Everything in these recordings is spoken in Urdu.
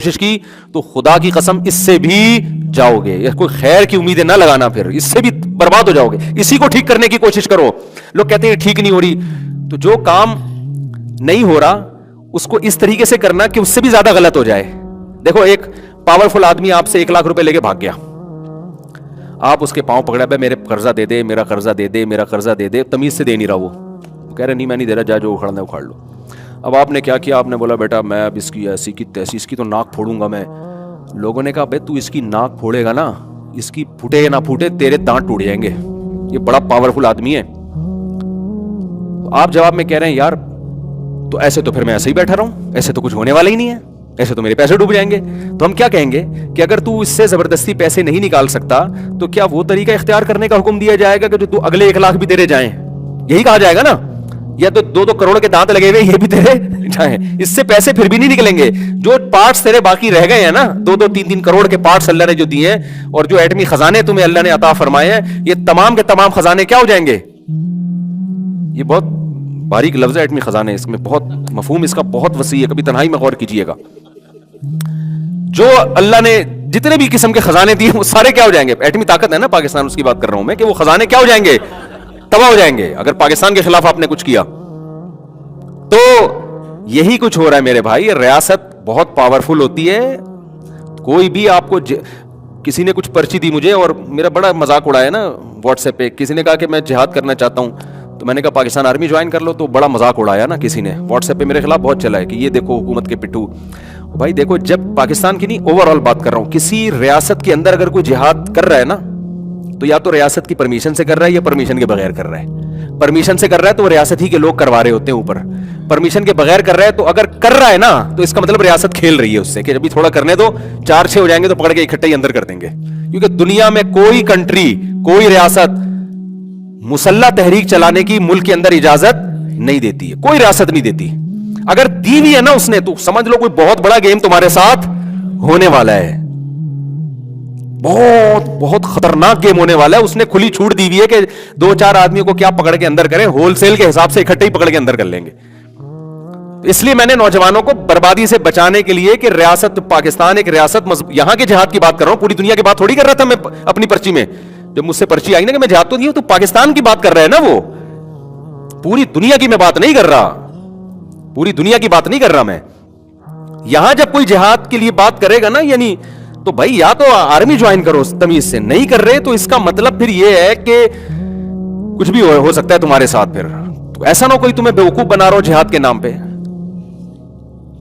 کوشش کی تو خدا کی قسم اس سے بھی جاؤ گے. کوئی خیر کی امیدیں نہ لگانا, پھر اس سے بھی برباد ہو جاؤ گے. اسی کو ٹھیک کرنے کی کوشش کرو. لوگ کہتے ہیں ٹھیک نہیں ہو رہی, تو جو کام نہیں ہو رہا اس کو اس طریقے سے کرنا کہ اس سے بھی زیادہ غلط ہو جائے. دیکھو ایک پاورفل آدمی آپ سے 1 لاکھ روپے لے کے بھاگ گیا, آپ اس کے پاؤں پکڑا, بھائی میرے قرضہ دے دے, میرا قرضہ دے دے, میرا قرضہ دے دے. تمیز سے دے نہیں رہا, وہ کہہ رہے نہیں میں نہیں دے رہا, جا جو اکھاڑنا ہے اکھاڑ لو. اب آپ نے کیا کیا, آپ نے بولا بیٹا میں اب اس کی ایسی کی تیسی, اس کی تو ناک پھوڑوں گا میں. لوگوں نے کہا بھائی تو اس کی ناک پھوڑے گا نا, اس کی پھوٹے نہ پھوٹے تیرے دانت ٹوٹ جائیں گے. یہ بڑا پاورفل آدمی ہے. آپ جواب میں کہہ رہے ہیں یار تو ایسے تو پھر میں ایسے ہی بیٹھا رہا ہوں, ایسے تو کچھ ہونے والا ہی نہیں ہے, ایسے تو میرے پیسے ڈوب جائیں گے. تو ہم کیا کہیں گے کہ اگر تو اس سے زبردستی پیسے نہیں نکال سکتا تو کیا وہ طریقہ اختیار کرنے کا حکم دیا جائے گا کہ جو تو اگلے 1 لاکھ بھی تیرے جائیں, یہی کہا جائے گا نا. یا تو 2 کروڑ کے دانت لگے ہوئے یہ بھی تیرے جائیں, اس سے پیسے پھر بھی نہیں نکلیں گے. جو پارٹس تیرے باقی رہ گئے ہیں نا, 2-3 کروڑ کے پارٹس اللہ نے جو دیے ہیں, اور جو ایٹمی خزانے تمہیں اللہ نے عطا فرمائے ہیں, یہ تمام کے تمام خزانے کیا ہو جائیں گے. یہ بہت باریک لفظ ہے ایٹمی خزانے, اس میں بہت مفہوم اس کا بہت وسیع ہے, کبھی تنہائی میں غور کیجئے گا. جو اللہ نے جتنے بھی قسم کے خزانے دیے وہ سارے کیا ہو جائیں گے. ایٹمی طاقت ہے نا پاکستان, اس کی بات کر رہا ہوں میں, کہ وہ خزانے کیا ہو جائیں گے, تباہ ہو جائیں گے اگر پاکستان کے خلاف آپ نے کچھ کیا. تو یہی کچھ ہو رہا ہے میرے بھائی. ریاست بہت پاورفل ہوتی ہے. کوئی بھی آپ کو کسی نے کچھ پرچی دی مجھے, اور میرا بڑا مذاق اڑایا نا واٹس ایپ پہ, کسی نے کہا کہ میں جہاد کرنا چاہتا ہوں, تو میں نے کہا پاکستان آرمی جوائن کر لو, تو بڑا مذاق اڑایا نا کسی نے واٹس ایپ پہ میرے خلاف بہت چلا ہے کہ یہ دیکھو حکومت کے پٹھو. بھائی دیکھو, جب پاکستان کی نہیں اوور آل بات کر رہا ہوں, کسی ریاست کے اندر اگر کوئی جہاد کر رہا ہے نا, تو یا تو ریاست کی پرمیشن سے کر رہا ہے یا پرمیشن کے بغیر کر رہا ہے. پرمیشن سے کر رہا ہے تو وہ ریاست ہی کے لوگ کروا رہے ہوتے ہیں اوپر. پرمیشن کے بغیر کر رہا ہے تو اگر کر رہا ہے نا تو اس کا مطلب ریاست کھیل رہی ہے اس سے کہ ابھی تھوڑا کرنے دو, 4-6 ہو جائیں گے تو پکڑ کے اکٹھے ہی اندر کر دیں گے. کیونکہ دنیا میں کوئی کنٹری, کوئی ریاست مسلح تحریک چلانے کی ملک کے اندر اجازت نہیں دیتی ہے, کوئی ریاست نہیں دیتی. اگر دی ہوئی ہے نا اس نے, تو سمجھ لو کوئی بہت بڑا گیم تمہارے ساتھ ہونے والا ہے, بہت بہت خطرناک گیم ہونے والا ہے. اس نے کھلی چھوٹ دی ہوئی ہے کہ 2-4 آدمیوں کو کیا پکڑ کے اندر کریں, ہول سیل کے حساب سے اکٹھے ہی پکڑ کے اندر کر لیں گے. اس لیے میں نے نوجوانوں کو بربادی سے بچانے کے لیے کہ ریاست پاکستان ایک ریاست, یہاں کے جہاد کی بات کر رہا ہوں, پوری دنیا کی بات تھوڑی کر رہا تھا میں اپنی پرچی میں. جب مجھ سے پرچی آئی نا کہ میں جہاد تو نہیں ہوں, تو پاکستان کی بات کر رہا ہے نا, وہ پوری دنیا کی میں بات نہیں کر رہا, پوری دنیا کی بات نہیں کر رہا میں. یہاں جب کوئی جہاد کے لیے بات کرے گا نا, یعنی تو بھائی یا تو آرمی جوائن کرو تمیز سے, نہیں کر رہے تو اس کا مطلب پھر یہ ہے کہ کچھ بھی ہو سکتا ہے تمہارے ساتھ. پھر تو ایسا نہ کوئی تمہیں بیوقوف بنا رہا ہو جہاد کے نام پہ,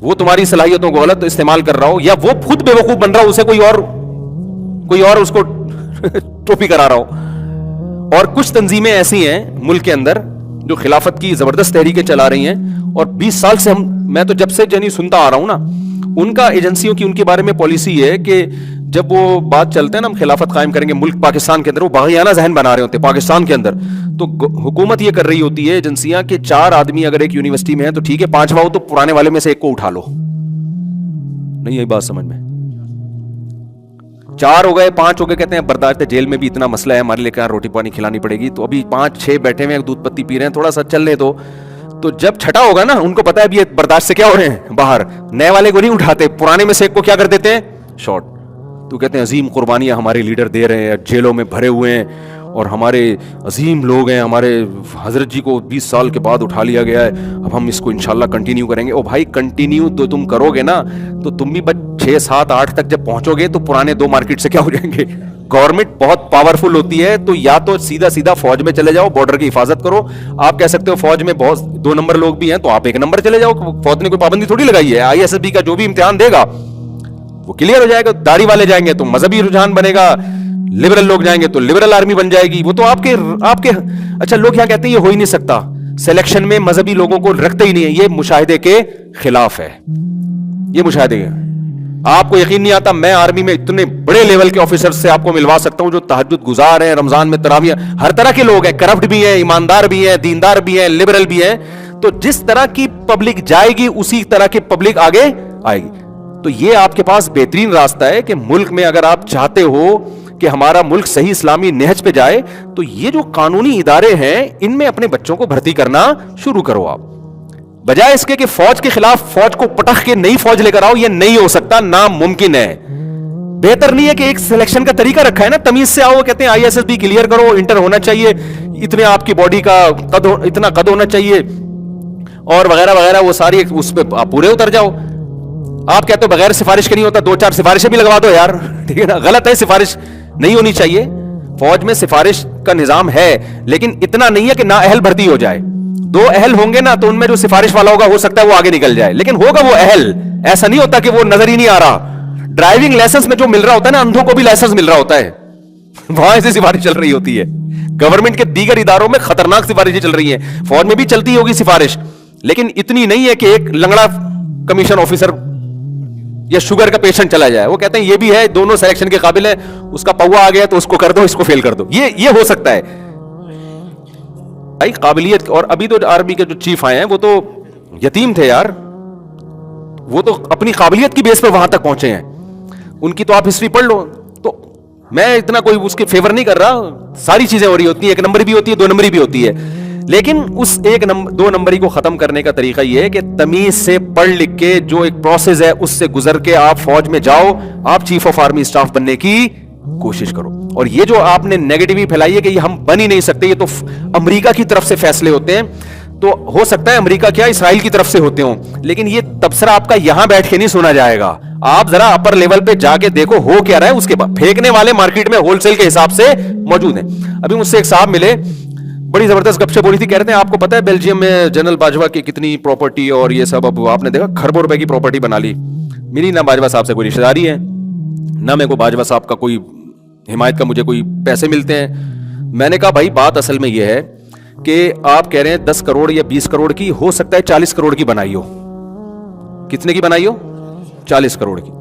وہ تمہاری صلاحیتوں کو غلط استعمال کر رہا ہو, یا وہ خود بیوقوف بن رہا ہو, اسے کوئی اور اس کو ٹوپی کرا رہا ہو. اور کچھ تنظیمیں ایسی ہیں ملک کے اندر جو خلافت کی زبردست تحریکیں چلا رہی ہیں, اور 20 سال سے میں تو جب سے جنی سنتا آ رہا ہوں نا, ان کا ایجنسیوں کی ان کے بارے میں پالیسی ہے کہ جب وہ بات چلتے ہیں نا ہم خلافت قائم کریں گے ملک پاکستان کے اندر, وہ باغیانہ ذہن بنا رہے ہوتے ہیں پاکستان کے اندر. تو حکومت یہ کر رہی ہوتی ہے ایجنسیاں کہ 4 آدمی اگر ایک یونیورسٹی میں ہیں تو ٹھیک ہے, 5واں ہو تو پرانے والے میں سے ایک کو اٹھا لو. نہیں یہی بات سمجھ میں, 4 ہو گئے 5 ہو گئے, کہتے ہیں برداشت ہے, جیل میں بھی اتنا مسئلہ ہے ہمارے لیے, کہاں روٹی پانی کھلانی پڑے گی, تو ابھی 5-6 بیٹھے ہوئے ہیں, دودھ پتی پی رہے ہیں, تھوڑا سا چل لے تو جب چھٹا ہوگا نا, ان کو پتا ہے اب یہ برداشت سے کیا ہو رہے ہیں باہر, نئے والے کو نہیں اٹھاتے, پرانے میں سے ایک کو کیا کر دیتے ہیں, شارٹ. تو کہتے ہیں عظیم قربانیاں ہمارے لیڈر دے رہے ہیں, جیلوں میں بھرے ہوئے ہیں, اور ہمارے عظیم لوگ ہیں, ہمارے حضرت جی کو 20 سال کے بعد اٹھا لیا گیا ہے, اب ہم اس کو انشاءاللہ کنٹینیو کریں گے. او بھائی کنٹینیو تو تم کرو گے نا, تو تم بھی 6-7-8 تک جب پہنچو گے تو پرانے 2 مارکیٹ سے کیا ہو جائیں گے. گورنمنٹ بہت پاورفل ہوتی ہے, تو یا تو سیدھا فوج میں چلے جاؤ, بارڈر کی حفاظت کرو. آپ کہہ سکتے ہو فوج میں بہت 2 نمبر لوگ بھی ہیں, تو آپ 1 نمبر چلے جاؤ, فوج نے کوئی پابندی تھوڑی لگائی ہے. ISSB کا جو بھی امتحان دے گا وہ کلیئر ہو جائے گا. داڑھی والے جائیں گے تو مذہبی رجحان بنے گا, لبرل لوگ جائیں گے تو لبرل آرمی بن جائے گی. وہ تو آپ کے اچھا لوگ کیا کہتے ہیں یہ ہو ہی نہیں سکتا, سلیکشن میں مذہبی لوگوں کو رکھتے ہی نہیں ہے. یہ مشاہدے کے خلاف ہے, یہ مشاہدے کے. آپ کو یقین نہیں آتا, میں آرمی میں اتنے بڑے لیول کے آفیسر سے آپ کو ملوا سکتا ہوں جو تہجد گزار ہیں, رمضان میں تراویح, ہر طرح کے لوگ ہیں, کرپٹ بھی ہیں, ایماندار بھی ہیں, دیندار بھی ہیں, لبرل بھی ہیں. تو جس طرح کی پبلک جائے گی اسی طرح کی پبلک آگے آئے گی. تو یہ آپ کے پاس بہترین راستہ ہے کہ ملک میں اگر آپ چاہتے ہو کہ ہمارا ملک صحیح اسلامی نہج پہ جائے, تو یہ جو قانونی ادارے ہیں ان میں اپنے بچوں کو بھرتی کرنا شروع کرو. آپ بجائے اس کے کہ فوج کے خلاف فوج کو پٹخ کے نئی فوج لے کر آؤ. یہ نہیں ہو سکتا, ناممکن ہے. بہتر نہیں ہے کہ ایک سلیکشن کا طریقہ رکھا ہے نا, تمیز سے آؤ, کہتے ہیں I S S B clear کرو, انٹر ہونا چاہیے, اتنے آپ کی باڈی کا قد, اتنا قد ہونا چاہیے اور وغیرہ وغیرہ, وہ ساری اس پہ آپ پورے اتر جاؤ. آپ کہتے ہو بغیر سفارش کے نہیں ہوتا, 2-4 سفارشیں بھی لگوا دو یار, ٹھیک ہے نا. غلط ہے, سفارش نہیں ہونی چاہیے. فوج میں سفارش کا نظام ہے, لیکن اتنا نہیں ہے کہ نااہل بھرتی ہو جائے. 2 اہل ہوں گے نا, تو ان میں جو سفارش والا ہوگا ہو سکتا ہے وہ آگے نکل جائے, لیکن ہوگا وہ اہل. ایسا نہیں ہوتا کہ وہ نظر ہی نہیں آ رہا. ڈرائیونگ لائسنس میں جو مل رہا ہوتا ہے نا, اندھوں کو بھی لائسنس مل رہا ہوتا ہے, وہاں ایسی سفارش چل رہی ہوتی ہے. گورنمنٹ کے دیگر اداروں میں خطرناک سفارشیں چل رہی ہیں, فوج میں بھی چلتی ہوگی سفارش, لیکن اتنی نہیں ہے کہ ایک لنگڑا کمیشن آفیسر یا شوگر کا پیشنٹ چلا جائے. وہ کہتے ہیں یہ بھی ہے, دونوں سلیکشن کے قابل ہیں, اس کا پوا آ گیا تو اس کو کر دو, اس کو فیل کر دو. یہ ہو سکتا ہے بھائی قابلیت. اور ابھی تو آرمی کے جو چیف آئے ہیں وہ تو یتیم تھے یار, وہ تو اپنی قابلیت کی بیس پر وہاں تک پہنچے ہیں. ان کی تو آپ ہسٹری پڑھ لو. تو میں اتنا کوئی اس کے فیور نہیں کر رہا, ساری چیزیں ہو رہی ہوتی ہیں, 1 نمبری بھی ہوتی ہے, 2 نمبری بھی ہوتی ہے, لیکن اس 2 نمبری کو ختم کرنے کا طریقہ یہ ہے کہ تمیز سے پڑھ لکھ کے جو ایک پروسیس ہے اس سے گزر کے آپ فوج میں جاؤ, آپ چیف آف آرمی اسٹاف بننے کی کوشش کرو. اور یہ جو آپ نے نیگیٹیوی پھیلائی ہے کہ یہ ہم بن ہی نہیں سکتے, یہ تو امریکہ کی طرف سے فیصلے ہوتے ہیں, تو ہو سکتا ہے امریکہ کیا اسرائیل کی طرف سے ہوتے ہوں, لیکن یہ تبصرہ آپ کا یہاں بیٹھ کے نہیں سنا جائے گا. آپ ذرا اپر لیول پہ جا کے دیکھو ہو کیا رہا ہے. اس کے بعد پھینکنے والے مارکیٹ میں ہول سیل کے حساب سے موجود ہیں. ابھی مجھ سے ایک صاحب ملے, بڑی زبردست گپ شپ ہو رہی تھی, کہہ رہے ہیں آپ کو پتا ہے بیلجیم میں جنرل باجوہ کی کتنی پراپرٹی اور یہ سب, اب آپ نے دیکھا کھربوں روپے کی پراپرٹی بنا لی. میری نہ باجوہ صاحب سے کوئی رشتہ داری ہے, نہ میرے کو باجوہ صاحب کا کوئی حمایت کا مجھے کوئی پیسے ملتے ہیں. میں نے کہا بھائی بات اصل میں یہ ہے کہ آپ کہہ رہے ہیں 10 کروڑ یا 20 کروڑ کی, ہو سکتا ہے 40 کروڑ کی بنائی ہو. کتنے کی بنائی ہو؟ 40 کروڑ کی.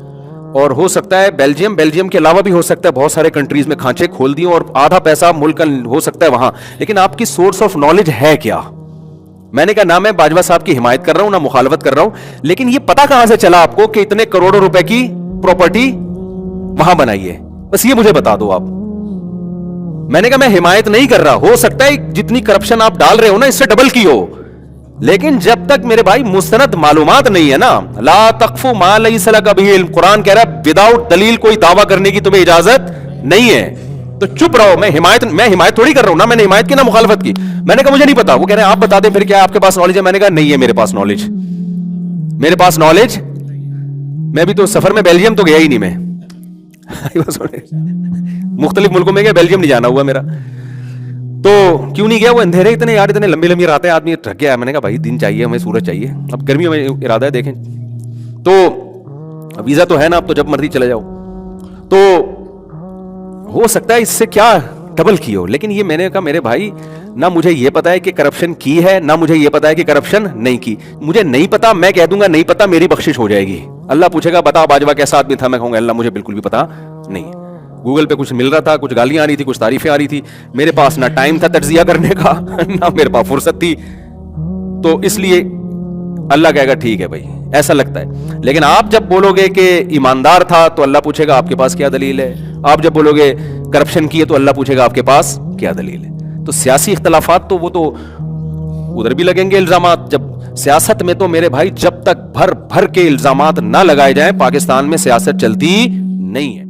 اور ہو سکتا ہے بیلجیم کے علاوہ بھی ہو سکتا ہے بہت سارے کنٹریز میں کھانچے کھول دیے اور آدھا پیسہ ملک کا ہو سکتا ہے وہاں, لیکن آپ کی سورس آف نالج ہے کیا؟ میں نے کہا نہ میں باجوہ صاحب کی حمایت کر رہا ہوں, نہ مخالفت کر رہا ہوں, لیکن یہ پتا کہاں سے چلا آپ کو کہ اتنے کروڑوں روپے کی پراپرٹی وہاں بنائی ہے؟ بس یہ مجھے بتا دو آپ. میں نے کہا میں حمایت نہیں کر رہا, ہو سکتا ہے جتنی کرپشن آپ ڈال رہے ہو نا اس سے ڈبل کی ہو, لیکن جب تک میرے بھائی مستند معلومات نہیں ہے نا, لا تقف ما لیس لک بہ علم, قرآن کہہ رہا ہے وداؤٹ دلیل کوئی دعویٰ کرنے کی تمہیں اجازت نہیں ہے, تو چپ رہو. میں حمایت تھوڑی کر رہا ہوں, نہ میں نے حمایت کی نہ مخالفت کی. میں نے کہا مجھے نہیں پتا. وہ کہہ رہے ہیں آپ بتا دیں پھر کیا آپ کے پاس نالج ہے. میں نے کہا نہیں ہے میرے پاس نالج, میرے پاس نالج, میں بھی تو سفر میں بیلجیم تو گیا ہی نہیں, میں مختلف ملکوں میں گیا, بیلجیم نہیں جانا ہوا میرا. تو کیوں نہیں گیا؟ وہ اندھیرے اتنے یار, اتنے لمبی لمبی راتیں, آدمی تھک گیا. میں نے کہا بھائی دن چاہیے ہمیں, سورج چاہیے. اب گرمیوں میں ارادہ ہے دیکھیں, تو ویزا تو ہے نا, اب تو جب مرضی چلے جاؤ. تو ہو سکتا ہے اس سے کیا ڈبل کی ہو, لیکن یہ میں نے کہا میرے بھائی نہ مجھے یہ پتا ہے کہ کرپشن کی ہے, نہ مجھے یہ پتا ہے کہ کرپشن نہیں کی. مجھے نہیں پتا, میں کہہ دوں گا نہیں پتا, میری بخشش ہو جائے گی. اللہ پوچھے گا بتا باجوہ کیسا آدمی تھا, میں کہوں گا اللہ مجھے بالکل بھی پتا نہیں. گوگل پہ کچھ مل رہا تھا, کچھ گالیاں آ رہی تھی, کچھ تعریفیں آ رہی تھی, میرے پاس نہ ٹائم تھا تجزیہ کرنے کا, نہ میرے پاس فرصت تھی. تو اس لیے اللہ کہے گا ٹھیک ہے بھائی ایسا لگتا ہے. لیکن آپ جب بولو گے کہ ایماندار تھا تو اللہ پوچھے گا آپ کے پاس کیا دلیل ہے. آپ جب بولو گے کرپشن کی ہے تو اللہ پوچھے گا آپ کے پاس کیا دلیل ہے. تو سیاسی اختلافات تو وہ تو ادھر بھی لگیں گے الزامات. جب سیاست میں تو میرے بھائی جب تک بھر بھر کے الزامات نہ لگائے جائیں پاکستان میں سیاست چلتی نہیں ہے.